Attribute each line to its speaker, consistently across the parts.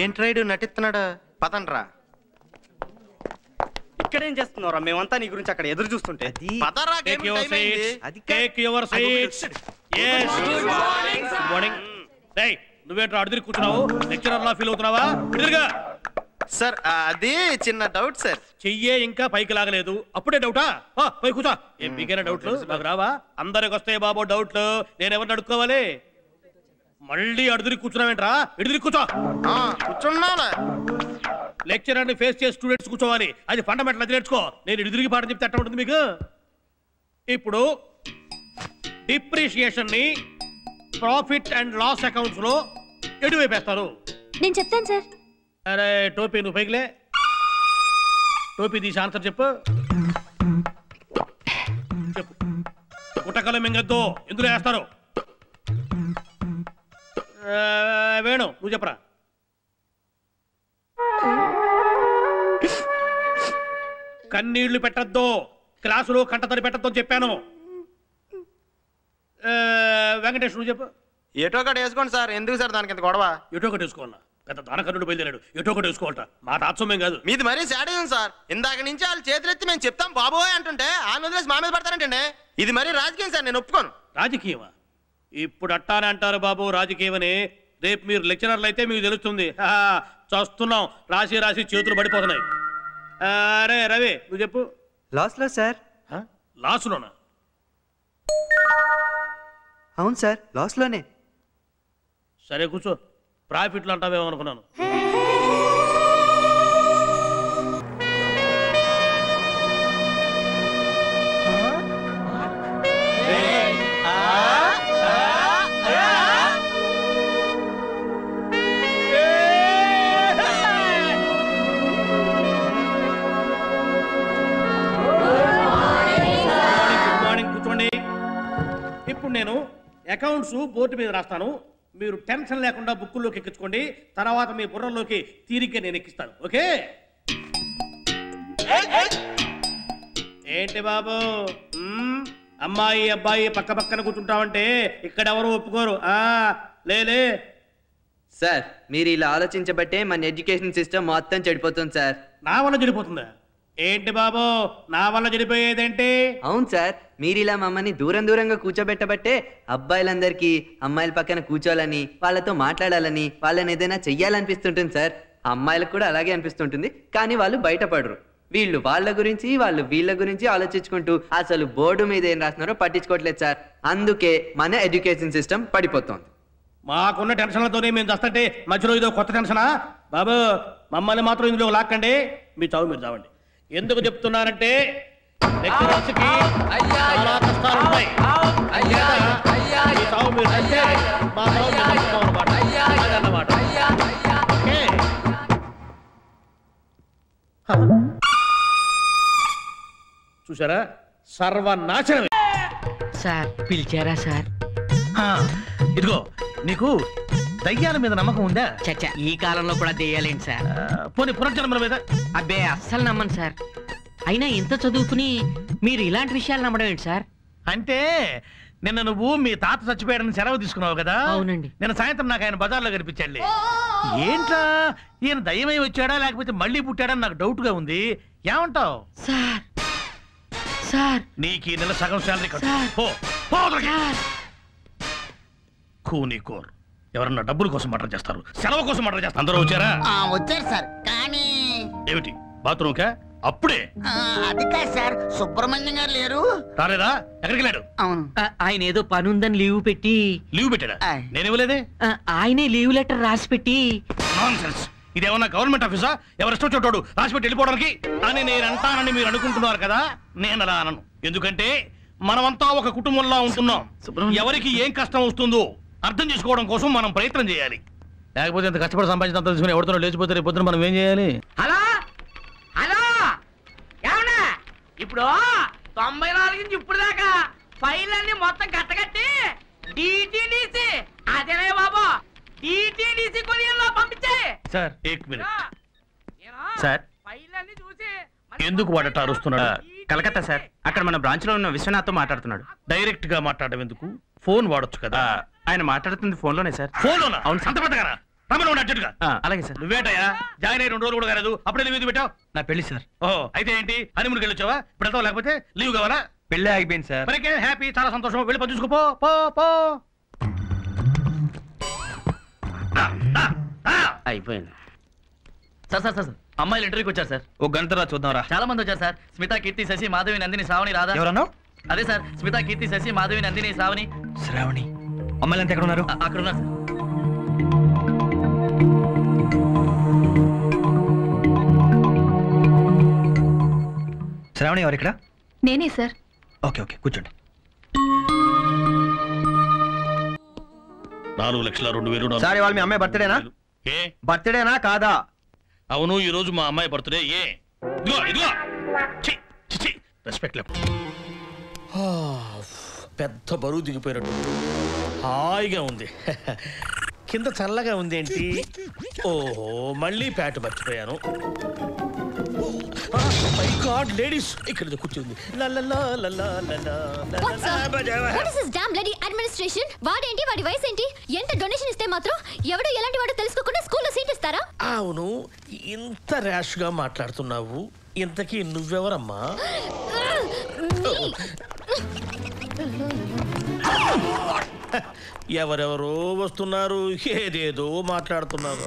Speaker 1: ఏం ట్రైడ్ నటిస్తున్నాడు? పదండ్రా.
Speaker 2: ఇక్కడేం చేస్తున్నారా? మేమంతా నీ గురించి అక్కడ ఎదురు చూస్తుంటే.
Speaker 3: నువ్వేంట్రా అడిగి కూర్చున్నావు? లెక్చరర్ లా ఫీల్ అవుతున్నావా?
Speaker 1: సార్ అది చిన్న డౌట్ సార్.
Speaker 3: చెయ్యే ఇంకా పైకి లాగలేదు, అప్పుడే డౌటా? పై కూర్చో. ఏం మీకైనా డౌట్లు? నాకు రావా? అందరికి వస్తాయి బాబు డౌట్లు. నేను ఎవరిని అడుక్కోవాలి? మళ్ళీ అడుగురి కూర్చున్నావేంట్రా? ఎడుగురి కూర్చో.
Speaker 1: కూర్చున్నా.
Speaker 3: లెక్చరర్ ని ఫేస్ చేసి స్టూడెంట్స్ కూర్చోవాలి, అది ఫండమెంటల్. అది నేర్చుకో. నేను ఎదురుకి పాఠం చెప్తే ఎట్లా ఉంటుంది మీకు? ఇప్పుడు డిప్రిషియేషన్ ని ప్రాఫిట్ అండ్ లాస్ అకౌంట్స్ లో ఎటువైపేస్తారు?
Speaker 4: నేను చెప్తాను సార్.
Speaker 3: అరే టోపీ నువ్వు పైకిలే. టోపీ తీసి ఆన్సర్ చెప్పు. చెప్పు. గుట్టకలు మింగద్దు, ఎందులో వేస్తారు? వేణు నువ్వు చెప్పరా. కన్నీళ్లు పెట్టద్దు, క్లాసులో కంటతడి పెట్టద్దు అని చెప్పాను. వెంకటేష్ నువ్వు చెప్పు.
Speaker 1: ఎటో ఒకటి వేసుకోండి సార్. ఎందుకు సార్ దానికి ఎంత గొడవ?
Speaker 3: ఎటో ఒకటి వేసుకోవాలా? పెద్ద దానకర్ణుడు బయలుదేరాడు, ఎటో ఒకటి వేసుకోవాలట. మా తాత్సమ్యం కాదు.
Speaker 1: మీది మరీ సాడిజం సార్. ఇందాక నుంచి వాళ్ళు చేతులు ఎత్తి మేము చెప్తాం బాబోయ్ అంటుంటే ఆయన వదిలేసి మా మీద పడతారంటండి. ఇది మరీ రాజకీయం సార్, నేను ఒప్పుకోను.
Speaker 3: రాజకీయమా? ఇప్పుడు అట్టానే అంటారు బాబు రాజకీయమని. రేపు మీరు లెక్చరర్లు అయితే మీకు తెలుస్తుంది. చూస్తున్నాం, రాసి రాసి చేతులు పడిపోతున్నాయి. అరే రవి నువ్వు చెప్పు.
Speaker 5: లాస్లో సార్.
Speaker 3: లాస్లోనా?
Speaker 5: అవును సార్, లాస్లోనే.
Speaker 3: సరే కూర్చో. ప్రాఫిట్లు అంటావేమో అనుకున్నాను. ఇప్పుడు నేను అకౌంట్స్ బోర్డు మీద రాస్తాను, మీరు టెన్షన్ లేకుండా బుక్కుల్లోకి ఎక్కించుకోండి. తర్వాత మీ బుర్రలోకి తీరిక నేను ఎక్కిస్తాను. ఓకే? ఏంటి బాబు అమ్మాయి అబ్బాయి పక్క పక్కన కూర్చుంటామంటే ఇక్కడ ఎవరు ఒప్పుకోరు. లేలే
Speaker 5: సార్, మీరు ఇలా ఆలోచించబట్టే మన ఎడ్యుకేషన్ సిస్టమ్ మొత్తం చెడిపోతుంది సార్.
Speaker 3: నా వల్ల చెడిపోతుందా? ఏంటి బాబు నా వల్ల చెడిపోయేదేంటి?
Speaker 5: అవును సార్, మీరు ఇలా మమ్మల్ని దూరం దూరంగా కూర్చోబెట్టబట్టే అబ్బాయిలందరికీ అమ్మాయిల పక్కన కూర్చోాలని, వాళ్ళతో మాట్లాడాలని, వాళ్ళని ఏదైనా చెయ్యాలనిపిస్తుంటుంది సార్. అమ్మాయిలకు కూడా అలాగే అనిపిస్తుంటుంది, కానీ వాళ్ళు బయటపడరు. వీళ్ళు వాళ్ళ గురించి, వాళ్ళు వీళ్ళ గురించి ఆలోచించుకుంటూ అసలు బోర్డు మీద ఏం రాస్తున్నారో పట్టించుకోవట్లేదు సార్. అందుకే మన ఎడ్యుకేషన్ సిస్టమ్ పడిపోతుంది.
Speaker 3: మాకున్న టెన్షన్లతోనే మేము చేస్తుంటే మధ్యలో ఇదో కొత్త టెన్షనా? బాబు మమ్మల్ని మాత్రం ఇందులో లాక్కండి, మీ చావు మీరు చావండి. ఎందుకు చెప్తున్నారంటే లెక్చరర్స్కి చాలా కష్టాలు ఉంటాయి. మీ చావు మీరు చస్తే మా చావు అన్నమాట. చూసారా, సర్వనాశనమే.
Speaker 6: సార్ పిలిచారా సార్?
Speaker 3: ఇదిగో నీకు దయ్యాల మీద నమ్మకం ఉందా?
Speaker 6: చచ్చా, ఈ కాలంలో కూడా దెయ్యాలేంటి సార్?
Speaker 3: పోనీ పునర్జన్మల మీద?
Speaker 6: అబ్బే అస్సలు నమ్మను సార్. అయినా ఇంత చదువుకుని మీరు ఇలాంటి విషయాలు నమ్మడం ఏంటి సార్?
Speaker 3: అంటే నిన్న నువ్వు మీ తాత చచ్చిపోయాడని సెలవు తీసుకున్నావు కదా?
Speaker 6: అవునండి.
Speaker 3: నిన్న సాయంత్రం నాకు ఆయన బజార్లో కనిపించాడు. ఏంట్రా ఈయన దయ్యమై వచ్చాడా లేకపోతే మళ్ళీ పుట్టాడని నాకు డౌట్ గా ఉంది. ఏమంటావు?
Speaker 6: సార్ సార్
Speaker 3: నీకు ఈ నెల సగం శాలరీ కూనీకోర్. ఎవరన్నా డబ్బుల కోసం మర్డర్ చేస్తారు, సెలవు కోసం మర్డర్ చేస్తారు. అందరూ వచ్చారా?
Speaker 7: వచ్చారు సార్. కానీ
Speaker 3: ఏమిటి బాత్రూమ్ కా? అప్పుడే
Speaker 7: అది కాదు సార్, సుబ్రహ్మణ్యం గారు లేరు.
Speaker 3: రాలేదా? ఎక్కడికి వెళ్ళాడు?
Speaker 7: అవును,
Speaker 6: ఆయన ఏదో పని ఉందని లీవ్ పెట్టి.
Speaker 3: లీవ్ పెట్టాడా? నేను ఇవ్వలేదే.
Speaker 6: ఆయనే లీవ్ లెటర్ రాసి పెట్టి.
Speaker 3: నాన్సెన్స్. ఇదేమన్నా గవర్నమెంట్ ఆఫీసా? ఎవరిష్టో చోటాడు రాసి పెట్టి వెళ్ళిపోవడానికి అని నేను అంటానని మీరు అనుకుంటున్నారు కదా? నేను అలా అనను. ఎందుకంటే మనమంతా ఒక కుటుంబంలో ఉంటున్నాం. ఎవరికి ఏం కష్టం వస్తుందో అర్థం చేసుకోవడం కోసం మనం ప్రయత్నం చేయాలి. లేకపోతే ఎంత కష్టపడి సంపాదించినంత తీసుకుని ఎవరితో లేచిపోతే రేపు పొద్దున మనం ఏం చేయాలి?
Speaker 6: హలో హలో, ఏమన్నా ఇప్పుడు 94 నుంచి ఇప్పుడు దాకా ఫైల్ అన్ని మొత్తం కట్టగట్టి డిటిడిసి అదేనే బాబు డిటిడిసి కొరియర్లో పంపించే.
Speaker 3: సార్ ఏక్ మినిట్ సార్.
Speaker 6: ఫైల్ అన్ని చూసి
Speaker 3: ఎందుకు వాడట అరుస్తున్నాడు?
Speaker 2: కలకత్తా సార్, అక్కడ మన బ్రాంచ్ లో ఉన్న విశ్వనాథ్తో మాట్లాడుతున్నాడు.
Speaker 3: డైరెక్ట్ గా మాట్లాడడం ఎందుకు? ఫోన్ వాడొచ్చు కదా.
Speaker 2: ఆయన మాట్లాడుతుంది ఫోన్ లోనే సార్.
Speaker 3: ఫోన్ లోనా? అవును. అంత పెద్దగానా? రమ్మని ఉండు అర్జెంటుగా.
Speaker 2: అలాగే సార్.
Speaker 3: నువ్వేటయ్యా జాయిన్ అయ్యి 2 రోజులు కూడా కాలేదు, అప్పుడే లీవ్ పెట్టావు?
Speaker 2: నా పెళ్లి సార్.
Speaker 3: ఓహో, అయితే ఏంటి హనీమూన్కి వెళ్ళొచ్చావా? ఇప్పుడు వెళ్తావా లేకపోతే లీవ్ కావాలా?
Speaker 2: పెళ్ళే ఆగిపోయింది సార్.
Speaker 3: మరికే హ్యాపీ, చాలా సంతోషం. వెళ్ళి పని చూసుకో. పో పో.
Speaker 2: అయిపోయింది సార్. సార్ సార్ అమ్మాయిలు ఇంటర్వ్యూకి వచ్చారు సార్. ఒక గంట తర్వాత చూద్దాం రా. చాలా మంది వచ్చారు సార్. స్మిత, కీర్తి, శశి, మాధవి, నందిని, శ్రావణి, రాధా. ఎవరన్నా? అదే సార్, స్మిత, కీర్తి, శశి, మాధవి, నందిని, శ్రావణి. అమ్మాయిలంతా ఎక్కడ ఉన్నారు? అక్కడ ఉన్నారు సార్.
Speaker 4: శ్రావణి ఎవరు ఇక్కడ?
Speaker 8: నేనే సార్.
Speaker 4: ఓకే ఓకే కూర్చోండి.
Speaker 3: 4,02,000.
Speaker 1: సార్ ఇవాళ మీ అమ్మాయి బర్త్డేనా?
Speaker 3: ఏ
Speaker 1: బర్త్డేనా కాదా?
Speaker 3: అవును, ఈ రోజు మా అమ్మాయి బర్త్డే. ఏ ఇదిగో రెస్పెక్ట్ లేవు. పెద్ద బరువు దిగిపోయినట్టు హాయిగా ఉంది. కింద చల్లగా ఉంది ఏంటి? ఓహో, మళ్ళీ ప్యాట్ మర్చిపోయాను. మై గాడ్, లేడీస్ ఇక్కడ కూర్చుంది.
Speaker 8: వాడేంటి, వాడి వయసు ఏంటి, ఎంత డొనేషన్ ఇస్తే మాత్రం ఎవడో ఎలాంటి వాడో తెలుసుకోకుండా స్కూల్లో సీట్ ఇస్తారా?
Speaker 3: అవును, ఇంత ర్యాష్ గా మాట్లాడుతున్నావు. ఇంతకీ నువ్వెవరమ్మా? ఎవరెవరో వస్తున్నారు, ఏదేదో మాట్లాడుతున్నారు.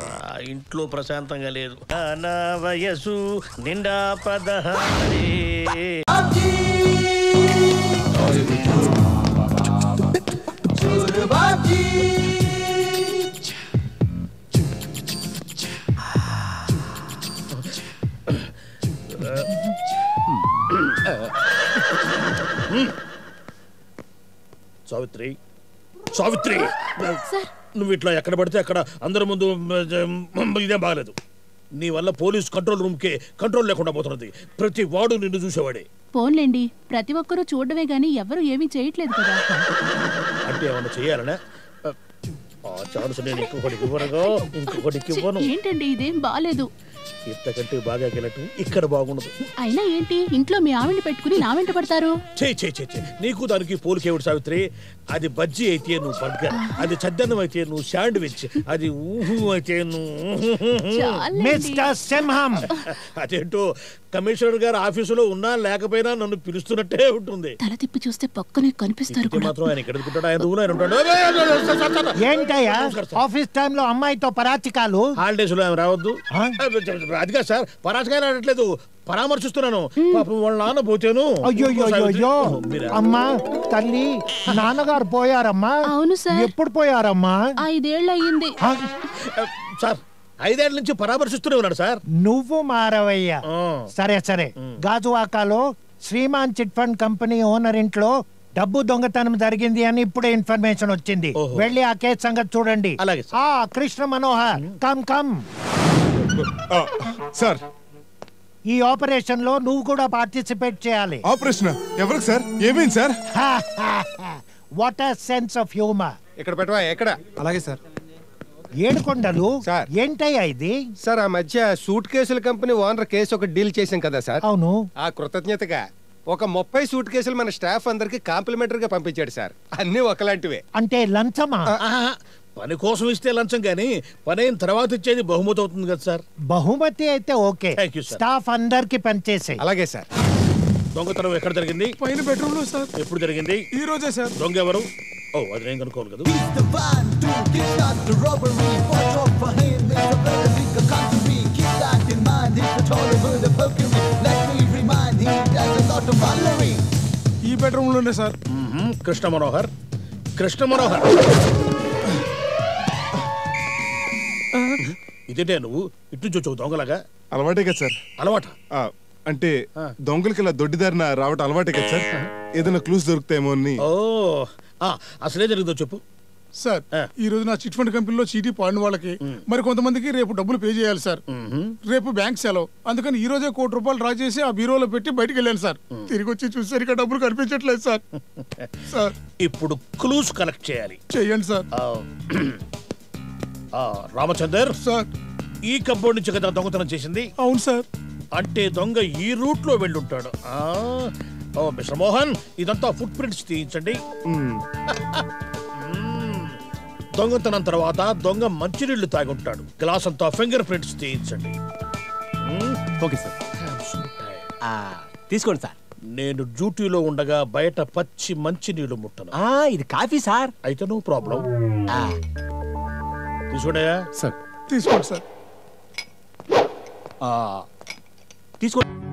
Speaker 3: ఇంట్లో ప్రశాంతంగా లేదు. నా వయసు నిండా 16. సావిత్రి, సావిత్రి, నువ్వు ఇట్లా ఎక్కడ పడితే అక్కడ అందరి ముందు ఇదేం బాగలేదు. నీ వల్ల పోలీస్ కంట్రోల్ రూమ్ కే కంట్రోల్ లేకుండా పోతున్నది. ప్రతి వాడు నిన్ను చూసేవాడే.
Speaker 9: ఫోన్లేండి, ప్రతి ఒక్కరూ చూడడమే గానీ ఎవరు ఏమీ చేయట్లేదు కదా.
Speaker 3: అంటే ఏమన్నా చెయ్యాలనే? ఛాన్స్ నేను ఇంకొకటికి ఇవ్వను.
Speaker 9: ఏంటండి ఇదేం బాలేదు.
Speaker 3: ఇంతకంటే బాగా గెలటు ఇక్కడ బాగుండదు.
Speaker 9: అయినా ఏంటి, ఇంట్లో మీ ఆవిడ్ని పెట్టుకుని నా వెంట పడతారు?
Speaker 3: నీకు దానికి పోలికేవుడు సావిత్రి. అది బజ్జీ అయితే నువ్వు బర్గర్, అది చద్దన్నం అయితే నువ్వు శాండ్విచ్, అది ఊహు అయితే అదేంటో కమిషనర్ గారు ఆఫీసులో ఉన్నా లేకపోయినా నన్ను పిలుస్తున్నట్టే ఉంటుంది.
Speaker 9: తల తిప్పి చూస్తే పక్కనే కనిపిస్తారు.
Speaker 3: మాత్రం ఆయన ఇక్కడ ఉంటాడు.
Speaker 10: ఏంటయ్యా ఆఫీస్ టైంలో అమ్మాయితో పరాచికాలు?
Speaker 3: హాలిడేస్ లో రావద్దు. అదిగా సార్, పరాచికాయలు ఆడట్లేదు, పరామర్శిస్తున్నాను. పాపం వాళ్ళ నాన్న పోతేను.
Speaker 10: అయ్యో అమ్మా తల్లి, నాన్నగారు పోయారమ్మా?
Speaker 9: అవును సార్.
Speaker 10: ఎప్పుడు పోయారమ్మా?
Speaker 9: 5 ఏళ్ళు అయ్యింది
Speaker 3: సార్. 5 ఏళ్ల నుంచి పరామర్శిస్తూనే ఉన్నాడు సార్.
Speaker 10: నువ్వు మారవయ్యా. సరే సరే, గాజువాకాలో Shriman chit fund company owner ఇంట్లో డబ్బు దొంగతనం జరిగింది అని ఇప్పుడే ఇన్ఫర్మేషన్ వచ్చింది. వెళ్ళి ఆ కేసు సంగతి చూడండి. Krishna Manohar, come come.
Speaker 11: Sir,
Speaker 10: ఈ ఆపరేషన్ లో నువ్వు కూడా పార్టిసిపేట్ చేయాలి.
Speaker 11: ఆపరేషన్ ఎవరికి సార్? ఏమైంది sir?
Speaker 10: What a sense of humour.
Speaker 11: ఇక్కడ పెట్టవా? ఎక్కడ? అలాగే సార్.
Speaker 10: ఏడుకొండలు ఏంటయ్యా ఇది?
Speaker 12: సార్, ఆ మధ్య సూట్ కేసుల కంపెనీ ఓనర్ కేసు ఒక డీల్ చేశాం కదా సార్.
Speaker 10: అవును.
Speaker 12: ఆ కృతజ్ఞతగా ఒక 30 సూట్ కేసులు మన స్టాఫ్ అందరికి కాంప్లిమెంటరీగా పంపించాడు సార్. అన్ని ఒకలాంటివే.
Speaker 10: అంటే లంచమా?
Speaker 3: పని కోసం ఇస్తే లంచం గానీ పని అయిన తర్వాత ఇచ్చేది బహుమతి అవుతుంది కదా సార్.
Speaker 10: బహుమతి అయితే ఓకే, స్టాఫ్ అందరికి పనిచేసే.
Speaker 12: అలాగే సార్.
Speaker 3: దొంగతనం ఎక్కడ జరిగింది?
Speaker 11: పైన బెడ్రూమ్ లో సార్.
Speaker 3: ఎప్పుడు జరిగింది?
Speaker 11: ఈ రోజే సార్.
Speaker 3: దొంగ ఎవరు? ఓ, అది నేను కనుక్కోవాలి కదా.
Speaker 11: ఈ బెడ్రూమ్ లోనే సార్.
Speaker 3: కృష్ణ మనోహర్, కృష్ణ మనోహర్. ఇదేంటే నువ్వు ఇటు నుంచి వచ్చావు దొంగలాగా?
Speaker 11: అలవాటే కదా సార్.
Speaker 3: అలవాట
Speaker 11: అంటే దొంగలకి ఇలా దొడ్డిదారిన రావటం అలవాటే కదా సార్. ఏదైనా క్లూస్ దొరుకుతాయేమో అని.
Speaker 3: ఓ, అసలే జరిగిందో చెప్పు
Speaker 11: సార్. ఈ రోజు నా చిట్ ఫండ్ కంపెనీలో చీటీ పాడిన వాళ్ళకి మరి కొంతమందికి రేపు డబ్బులు పే చేయాలి సార్. రేపు బ్యాంక్ సెలవు, అందుకని ఈ రోజే ₹1 కోటి డ్రా చేసి ఆ బీరోలో పెట్టి బయటికి వెళ్ళాను సార్. తిరిగి వచ్చి చూసరికి డబ్బులు కనిపించట్లేదు సార్. సార్,
Speaker 3: ఇప్పుడు క్లూస్ కలెక్ట్ చేయాలి.
Speaker 11: చెయ్యండి సార్.
Speaker 3: రామచందర్
Speaker 11: సార్,
Speaker 3: ఈ కంపౌండ్ నుంచి కదా దొంగతనం చేసింది?
Speaker 11: అవును సార్.
Speaker 3: అంటే దొంగ ఈ రూట్ లో వెళ్ళుంటాడు. మిస్టర్ మోహన్, ఇదంతా ఫుట్ ప్రింట్స్ తీయించండి. దొంగతనం తర్వాత దొంగ మంచినీళ్లు తాగుంటాడు. గ్లాస్ అంతా ఫింగర్ ప్రింట్స్ తీయించండి.
Speaker 4: Okay sir. తీసుకోండి సార్.
Speaker 3: నేను డ్యూటీలో ఉండగా బయట పచ్చి మంచినీళ్లు ముట్టను.
Speaker 4: ఇది కాఫీ సార్.
Speaker 3: అయితే నో ప్రాబ్లం. తీసుకోండియా
Speaker 11: సార్. తీసుకోండి సార్.
Speaker 4: తీసుకోండి.